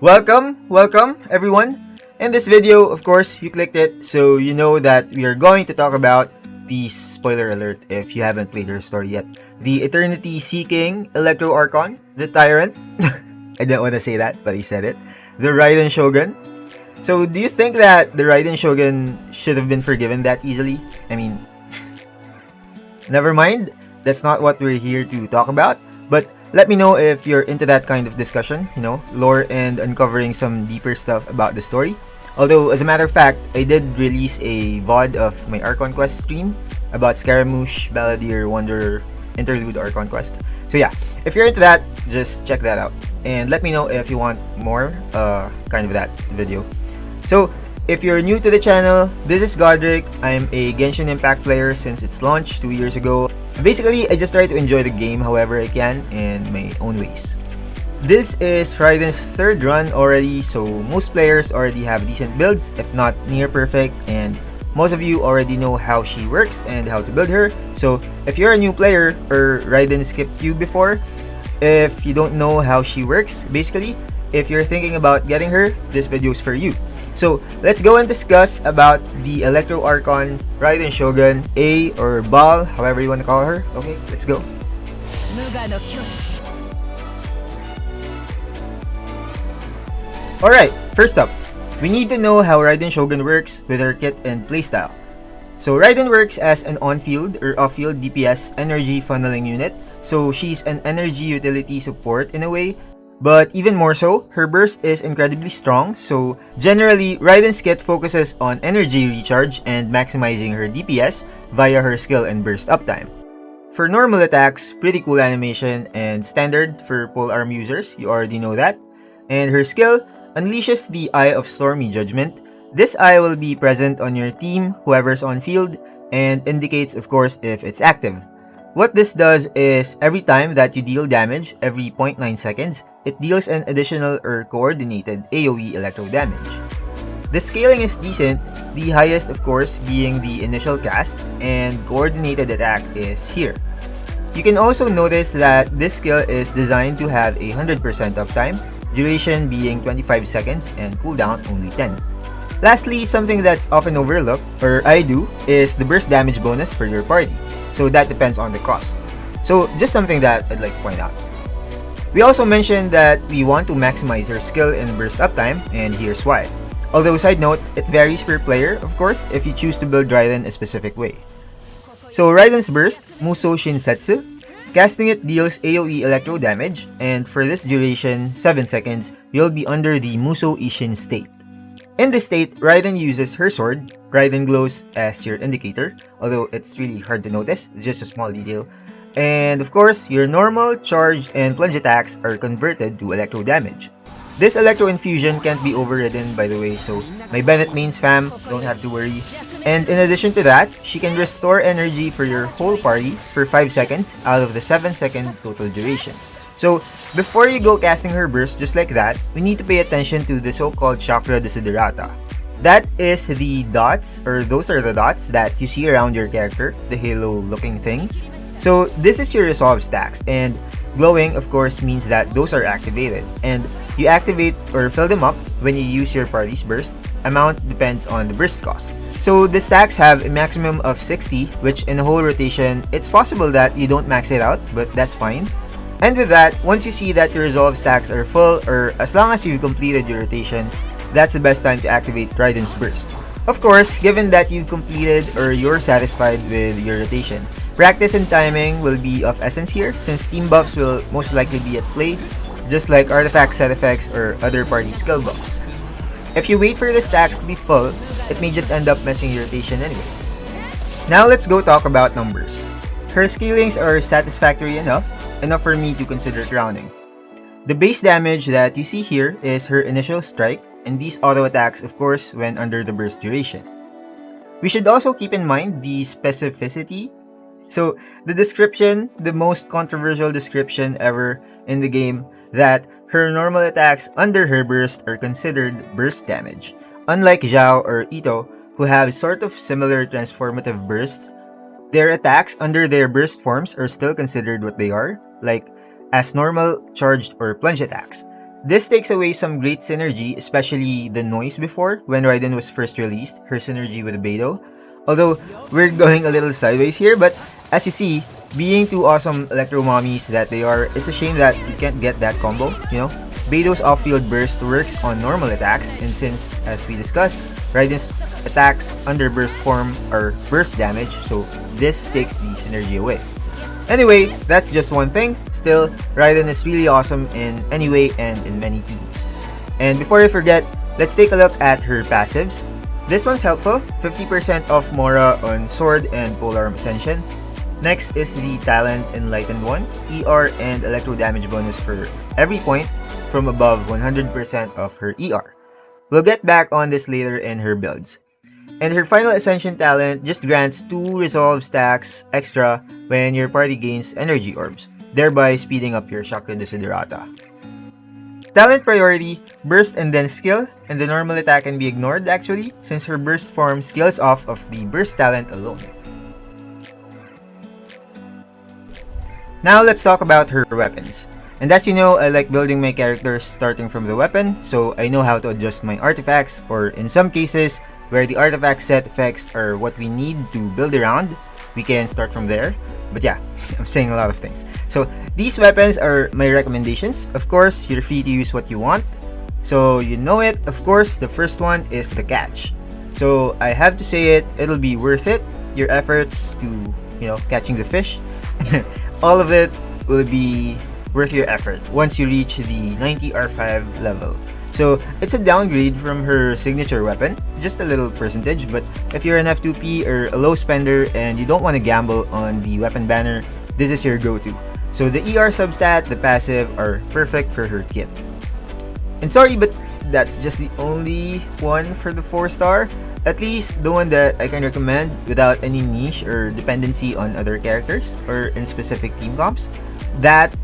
Welcome everyone. In this video, of course, you clicked it, so you know that we are going to talk about the spoiler alert if you haven't played her story yet. The eternity-seeking Electro Archon, the Tyrant. I didn't want to say that, but he said it. The Raiden Shogun. So, do you think that the Raiden Shogun should have been forgiven that easily? I mean, never mind. That's not what we're here to talk about. But let me know if you're into that kind of discussion, lore and uncovering some deeper stuff about the story. Although, as a matter of fact, I did release a VOD of my Archon Quest stream about Scaramouche, Balladeer, Wanderer, Interlude Archon Quest. So yeah, if you're into that, just check that out. And let me know if you want more kind of that video. So, if you're new to the channel, this is Godric. I'm a Genshin Impact player since its launch 2 years ago. Basically, I just try to enjoy the game however I can in my own ways. This is Raiden's third run already, so most players already have decent builds, if not near perfect, and most of you already know how she works and how to build her. So if you're a new player or Raiden skipped you before, if you don't know how she works, basically, if you're thinking about getting her, this video is for you. So let's go and discuss about the Electro Archon, Raiden Shogun, A or Bal, however you want to call her. Okay, let's go. Alright, first up, we need to know how Raiden Shogun works with her kit and playstyle. So Raiden works as an on-field or off-field DPS energy funneling unit, so she's an energy utility support in a way. But even more so, her burst is incredibly strong, so generally, Raiden's kit focuses on energy recharge and maximizing her DPS via her skill and burst uptime. For normal attacks, pretty cool animation and standard for polearm users, you already know that. And her skill unleashes the Eye of Stormy Judgment. This eye will be present on your team, whoever's on field, and indicates of course if it's active. What this does is, every time that you deal damage, every 0.9 seconds, it deals an additional or coordinated AoE electro damage. The scaling is decent, the highest of course being the initial cast, and coordinated attack is here. You can also notice that this skill is designed to have a 100% uptime, duration being 25 seconds and cooldown only 10. Lastly, something that's often overlooked, or I do, is the burst damage bonus for your party. So that depends on the cost. So just something that I'd like to point out. We also mentioned that we want to maximize her skill and burst uptime, and here's why. Although side note, it varies per player, of course, if you choose to build Raiden a specific way. So Raiden's burst, Muso Shinsetsu, casting it deals AoE electro damage, and for this duration, 7 seconds, you'll be under the Muso Ishin state. In this state, Raiden uses her sword, Raiden glows as your indicator, although it's really hard to notice, it's just a small detail. And of course, your normal, charged, and plunge attacks are converted to electro damage. This electro infusion can't be overridden by the way, so my Bennett mains fam, don't have to worry. And in addition to that, she can restore energy for your whole party for 5 seconds out of the 7-second total duration. So, before you go casting her burst just like that, we need to pay attention to the so-called chakra desiderata. That is the dots, or those are the dots that you see around your character, the halo-looking thing. So, this is your resolve stacks, and glowing, of course, means that those are activated, and you activate or fill them up when you use your party's burst. Amount depends on the burst cost. So, the stacks have a maximum of 60, which in a whole rotation, it's possible that you don't max it out, but that's fine. And with that, once you see that your resolve stacks are full, or as long as you've completed your rotation, that's the best time to activate Raiden's burst. Of course, given that you've completed or you're satisfied with your rotation, practice and timing will be of essence here, since team buffs will most likely be at play, just like artifact set effects or other party skill buffs. If you wait for the stacks to be full, it may just end up messing your rotation anyway. Now let's go talk about numbers. Her scalings are satisfactory enough for me to consider crowning. The base damage that you see here is her initial strike, and these auto attacks of course when under the burst duration. We should also keep in mind the specificity. So the description, the most controversial description ever in the game, that her normal attacks under her burst are considered burst damage. Unlike Zhao or Ito, who have sort of similar transformative bursts, their attacks under their burst forms are still considered what they are, like as normal, charged, or plunge attacks. This takes away some great synergy, especially the noise before, when Raiden was first released, her synergy with Beidou. Although, we're going a little sideways here, but as you see, being two awesome Electro mommies that they are, it's a shame that you can't get that combo, you know? Beidou's off-field burst works on normal attacks, and since, as we discussed, Raiden's attacks under burst form are burst damage, so this takes the synergy away. Anyway, that's just one thing. Still, Raiden is really awesome in any way and in many teams. And before I forget, let's take a look at her passives. This one's helpful, 50% off Mora on Sword and Polearm Ascension. Next is the Talent Enlightened one, ER and Electro damage bonus for every point from above 100% of her ER. We'll get back on this later in her builds. And her final Ascension talent just grants 2 resolve stacks extra when your party gains energy orbs, thereby speeding up your Chakra Desiderata. Talent priority, burst and then skill, and the normal attack can be ignored actually, since her burst form scales off of the burst talent alone. Now let's talk about her weapons. And as you know, I like building my characters starting from the weapon, so I know how to adjust my artifacts, or in some cases, where the artifact set effects are what we need to build around, we can start from there. But yeah, I'm saying a lot of things. So these weapons are my recommendations. Of course, you're free to use what you want. So you know it, of course, the first one is the catch. So I have to say it, it'll be worth it. Your efforts to, catching the fish, all of it will be worth your effort once you reach the 90 R5 level. So it's a downgrade from her signature weapon, just a little percentage, but if you're an F2P or a low spender and you don't want to gamble on the weapon banner, this is your go-to. So the ER substat, the passive are perfect for her kit. And sorry, but that's just the only one for the 4-star, at least the one that I can recommend without any niche or dependency on other characters or in specific team comps. That,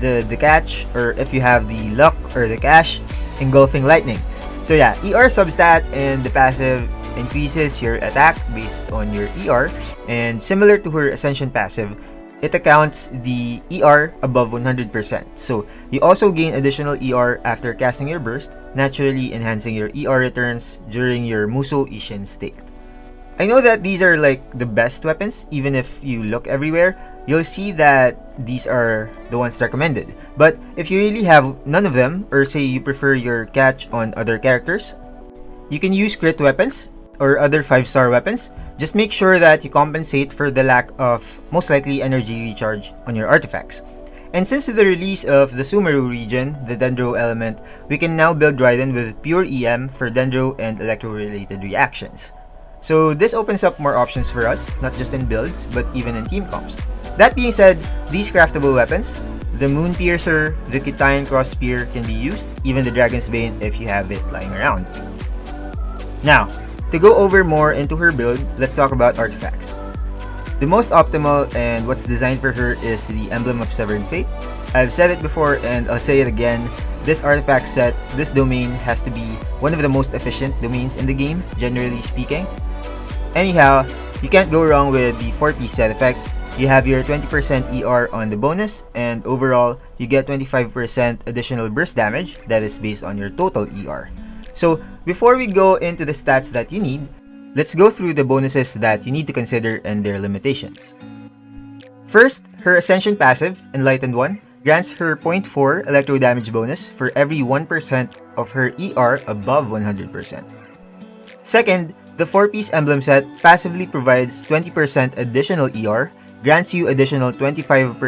the catch, or if you have the luck or the cash, engulfing lightning. So yeah, ER substat and the passive increases your attack based on your ER, and similar to her Ascension passive, it accounts the ER above 100%. So you also gain additional ER after casting your burst, naturally enhancing your ER returns during your Muso Ishin state. I know that these are like the best weapons, even if you look everywhere, you'll see that these are the ones recommended. But if you really have none of them, or say you prefer your catch on other characters, you can use crit weapons or other 5-star weapons. Just make sure that you compensate for the lack of most likely energy recharge on your artifacts. And since the release of the Sumeru region, the Dendro element, we can now build Raiden with pure EM for Dendro and Electro related reactions. So this opens up more options for us, not just in builds, but even in team comps. That being said, these craftable weapons, the Moon Piercer, the Kitaian Cross Spear can be used, even the Dragon's Bane if you have it lying around. Now, to go over more into her build, let's talk about artifacts. The most optimal and what's designed for her is the Emblem of Severed Fate. I've said it before and I'll say it again, this artifact set, this domain has to be one of the most efficient domains in the game, generally speaking. Anyhow, you can't go wrong with the 4-piece set effect. You have your 20% ER on the bonus, and overall, you get 25% additional burst damage that is based on your total ER. So, before we go into the stats that you need, let's go through the bonuses that you need to consider and their limitations. First, her Ascension passive, Enlightened 1, grants her 0.4 electro damage bonus for every 1% of her ER above 100%. Second, the 4-piece emblem set passively provides 20% additional ER, grants you additional 25%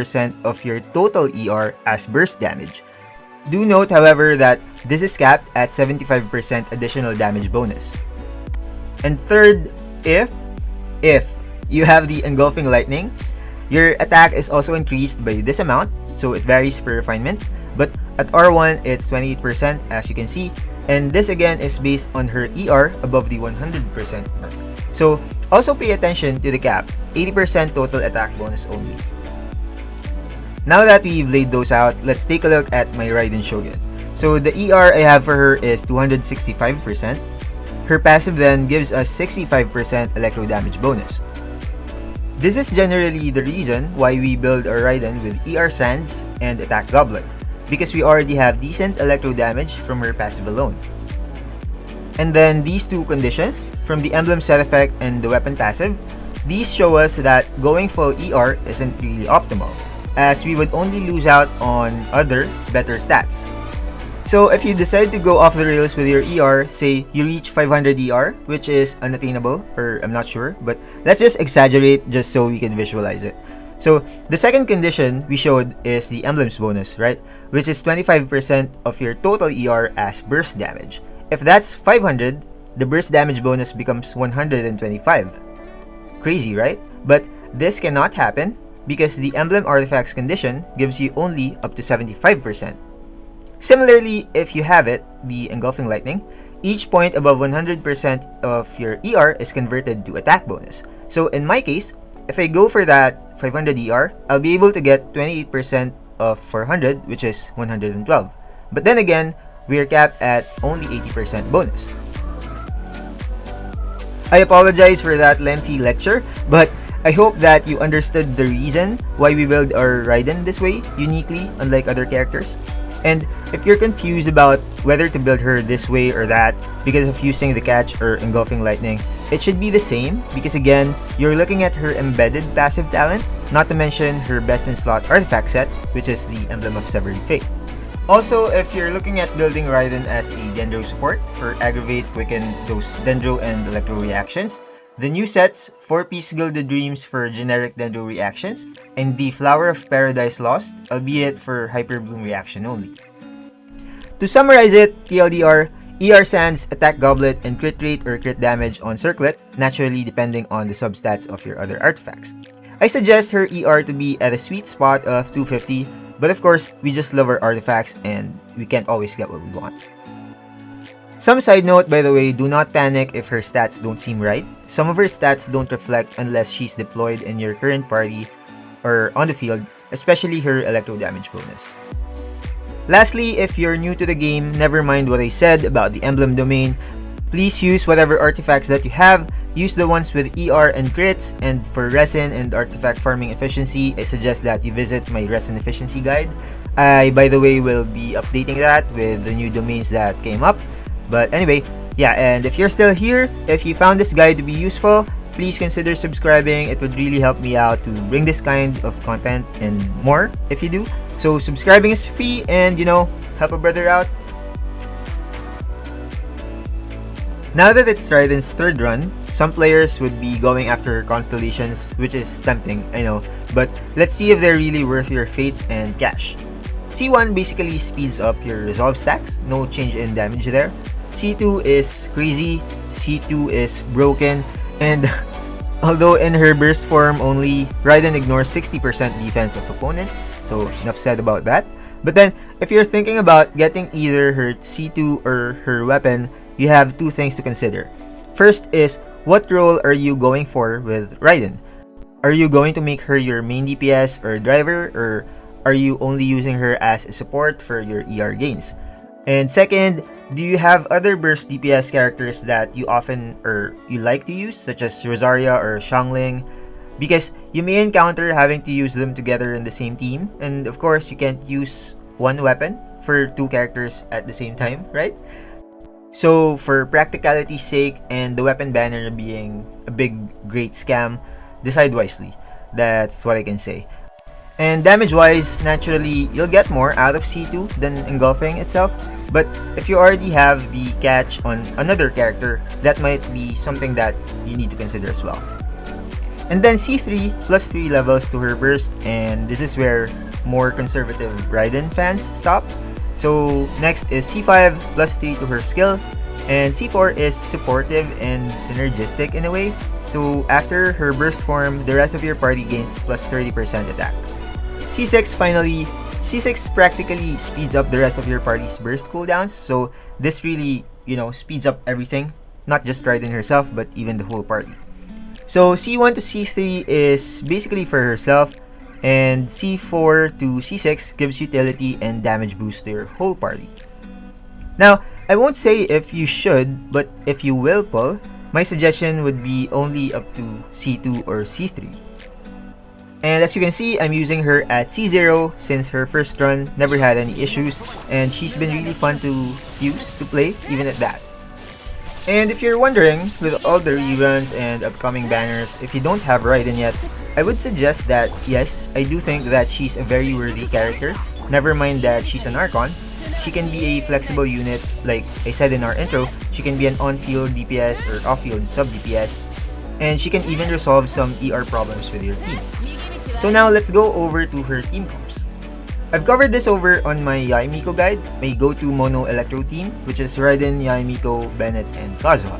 of your total ER as burst damage. Do note, however, that this is capped at 75% additional damage bonus. And third, if you have the Engulfing Lightning, your attack is also increased by this amount, so it varies per refinement, but at R1 it's 28% as you can see, and this again is based on her ER above the 100% mark. So also pay attention to the cap, 80% total attack bonus only. Now that we've laid those out, let's take a look at my Raiden Shogun. So the ER I have for her is 265%. Her passive then gives us 65% electro damage bonus. This is generally the reason why we build our Raiden with ER Sands and Attack Goblet. because we already have decent electro damage from her passive alone. And then these two conditions, from the emblem set effect and the weapon passive, these show us that going full ER isn't really optimal, as we would only lose out on other, better stats. So if you decide to go off the rails with your ER, say you reach 500 ER, which is unattainable, or I'm not sure, but let's just exaggerate just so we can visualize it. So the second condition we showed is the emblems bonus, right? Which is 25% of your total ER as burst damage. If that's 500, the burst damage bonus becomes 125. Crazy, right? But this cannot happen because the emblem artifacts condition gives you only up to 75%. Similarly, if you have it, the engulfing lightning, each point above 100% of your ER is converted to attack bonus. So in my case, if I go for that 500 ER, I'll be able to get 28% of 400, which is 112. But then again, we are capped at only 80% bonus. I apologize for that lengthy lecture, but I hope that you understood the reason why we build our Raiden this way, uniquely, unlike other characters. And if you're confused about whether to build her this way or that because of using the catch or engulfing lightning, it should be the same because again, you're looking at her embedded passive talent, not to mention her best in slot artifact set, which is the Emblem of Severed Fate. Also, if you're looking at building Raiden as a Dendro support for aggravate, quicken those Dendro and Electro reactions, the new sets, 4-piece Gilded Dreams for generic Dendro reactions, and the Flower of Paradise Lost, albeit for Hyper Bloom reaction only. To summarize it, TLDR, ER Sands, attack Goblet, and crit rate or crit damage on Circlet, naturally depending on the substats of your other artifacts. I suggest her ER to be at a sweet spot of 250, but of course, we just love our artifacts and we can't always get what we want. Some side note, by the way, do not panic if her stats don't seem right. Some of her stats don't reflect unless she's deployed in your current party or on the field, especially her electro damage bonus. Lastly, if you're new to the game, never mind what I said about the emblem domain. Please use whatever artifacts that you have. Use the ones with ER and crits, and for resin and artifact farming efficiency, I suggest that you visit my resin efficiency guide. I, by the way, will be updating that with the new domains that came up. But anyway, yeah, and if you're still here, if you found this guide to be useful, please consider subscribing. It would really help me out to bring this kind of content and more if you do. So subscribing is free and, help a brother out. Now that it's Raiden's third run, some players would be going after Constellations, which is tempting, I know, but let's see if they're really worth your fates and cash. C1 basically speeds up your resolve stacks, no change in damage there. C2 is crazy, C2 is broken, and although in her burst form only, Raiden ignores 60% defense of opponents, so enough said about that. But then, if you're thinking about getting either her C2 or her weapon, you have two things to consider. First is, what role are you going for with Raiden? Are you going to make her your main DPS or driver, or are you only using her as a support for your ER gains? And second, do you have other burst DPS characters that you often or you like to use, such as Rosaria or Xiangling? Because you may encounter having to use them together in the same team, and of course you can't use one weapon for two characters at the same time, right? So for practicality's sake and the weapon banner being a big great scam, decide wisely. That's what I can say. And damage wise, naturally you'll get more out of C2 than engulfing itself, but if you already have the catch on another character, that might be something that you need to consider as well. And then C3 plus 3 levels to her burst, and this is where more conservative Raiden fans stop. So next is C5 plus 3 to her skill, and C4 is supportive and synergistic in a way. So after her burst form, the rest of your party gains plus 30% attack. C6 finally, C6 practically speeds up the rest of your party's burst cooldowns, so this really, speeds up everything, not just Raiden herself, but even the whole party. So C1 to C3 is basically for herself, and C4 to C6 gives utility and damage boost to your whole party. Now, I won't say if you should, but if you will pull, my suggestion would be only up to C2 or C3. And as you can see, I'm using her at C0 since her first run never had any issues, and she's been really fun to use, to play, even at that. And if you're wondering, with all the reruns and upcoming banners, if you don't have Raiden yet, I would suggest that yes, I do think that she's a very worthy character. Never mind that she's an Archon. She can be a flexible unit, like I said in our intro, she can be an on-field DPS or off-field sub-DPS, and she can even resolve some ER problems with your teams. So now let's go over to her team comps. I've covered this over on my Yae Miko guide, my go-to mono Electro team, which is Raiden, Yae Miko, Bennett, and Kazuha.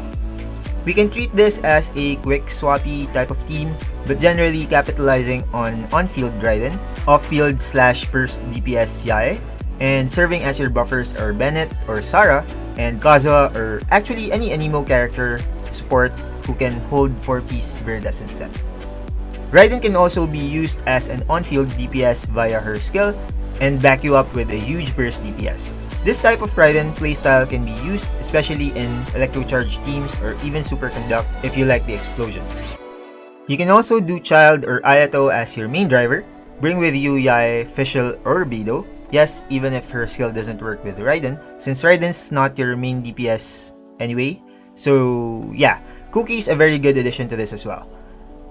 We can treat this as a quick swappy type of team, but generally capitalizing on on-field Raiden, off-field / burst DPS Yae, and serving as your buffers are Bennett or Sarah, and Kazuha or actually any animo character support who can hold 4-piece Viridescent set. Raiden can also be used as an on-field DPS via her skill and back you up with a huge burst DPS. This type of Raiden playstyle can be used especially in electro-charged teams or even superconduct if you like the explosions. You can also do Child or Ayato as your main driver, bring with you Yae, Fischl, or Beidou. Yes, even if her skill doesn't work with Raiden, since Raiden's not your main DPS anyway. So yeah, Cookie's a very good addition to this as well.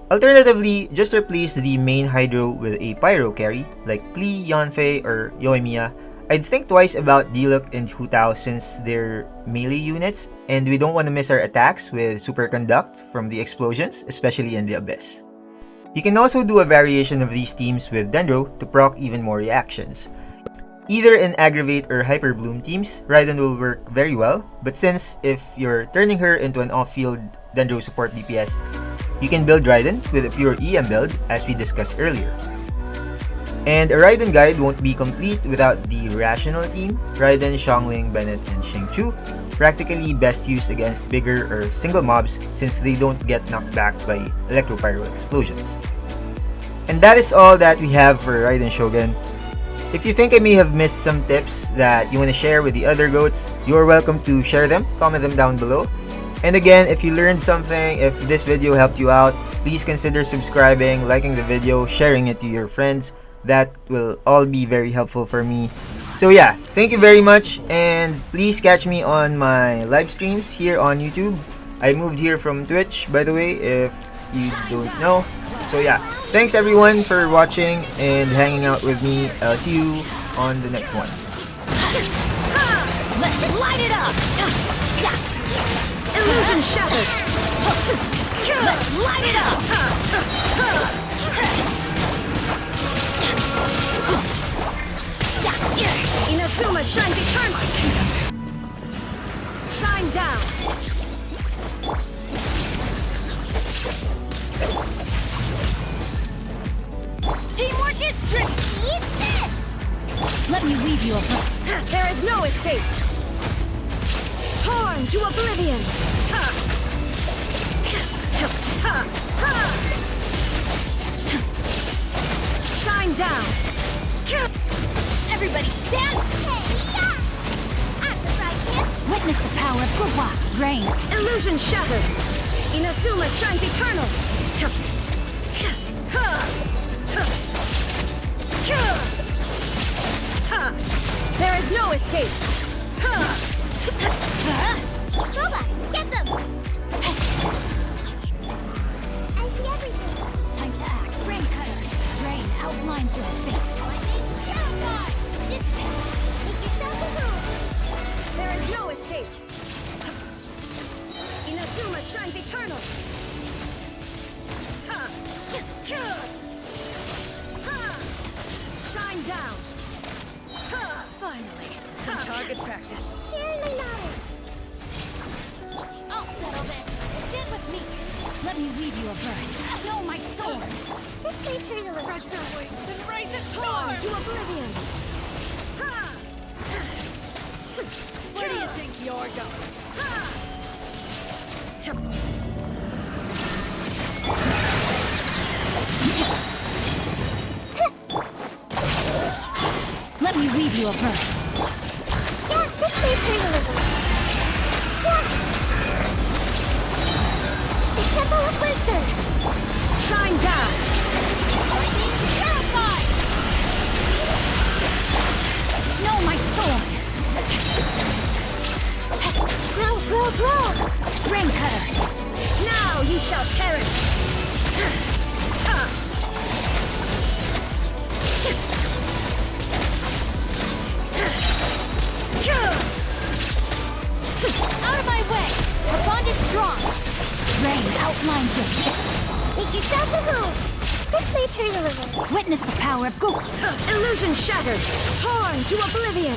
Alternatively, just replace the main Hydro with a Pyro carry like Klee, Yanfei, or Yoimiya. I'd think twice about Diluc and Hu Tao since they're melee units, and we don't want to miss our attacks with Superconduct from the explosions, especially in the Abyss. You can also do a variation of these teams with Dendro to proc even more reactions. Either in Aggravate or Hyper Bloom teams, Raiden will work very well, but since if you're turning her into an off-field Dendro support DPS, you can build Raiden with a pure EM build as we discussed earlier. And a Raiden guide won't be complete without the Rational team, Raiden, Xiangling, Bennett, and Xingqiu, practically best used against bigger or single mobs since they don't get knocked back by Electro-Pyro explosions. And that is all that we have for Raiden Shogun. If you think I may have missed some tips that you want to share with the other goats, you're welcome to share them, comment them down below. And again, if you learned something, if this video helped you out, please consider subscribing, liking the video, sharing it to your friends. That will all be very helpful for me. So yeah, thank you very much, and please catch me on my live streams here on YouTube. I moved here from Twitch, by the way, if you don't know. So yeah, thanks everyone for watching and hanging out with me. I'll see you on the next one. Let's light it up! Illusion shattered! Let's light it up! Inazuma shines eternal! Shine down! Teamwork is strength! Eat this! Let me leave you alone. There is no escape! Torn to oblivion! Shine down! Everybody stand! Witness the power of Goblet. Rain. Illusion shattered! Inazuma shines eternal! There is no escape! Goblet, get them! I see everything! Time to act. Rain cutter. Rain outlines your fate. Make yourselves a move! There is no escape! Inazuma shines eternal! Shine down! Finally, some target practice. Sharing my knowledge. I'll settle this. Get with me. Let me weave you a verse. Know my sword. This may hurt a little. Spread your wings and raise a storm to oblivion. Where do you think you're going? Let me weave you a verse. Yeah, this may hurt a little. The Temple of Wisdom. Shine down. Know my sword! Grow, grow, grow! Ring cutter! Now you shall perish! Out of my way! Our bond is strong! Rain outlines it! Make yourselves at home! This may turn a little. Witness the power of Goblet! Illusion shattered! Torn to oblivion!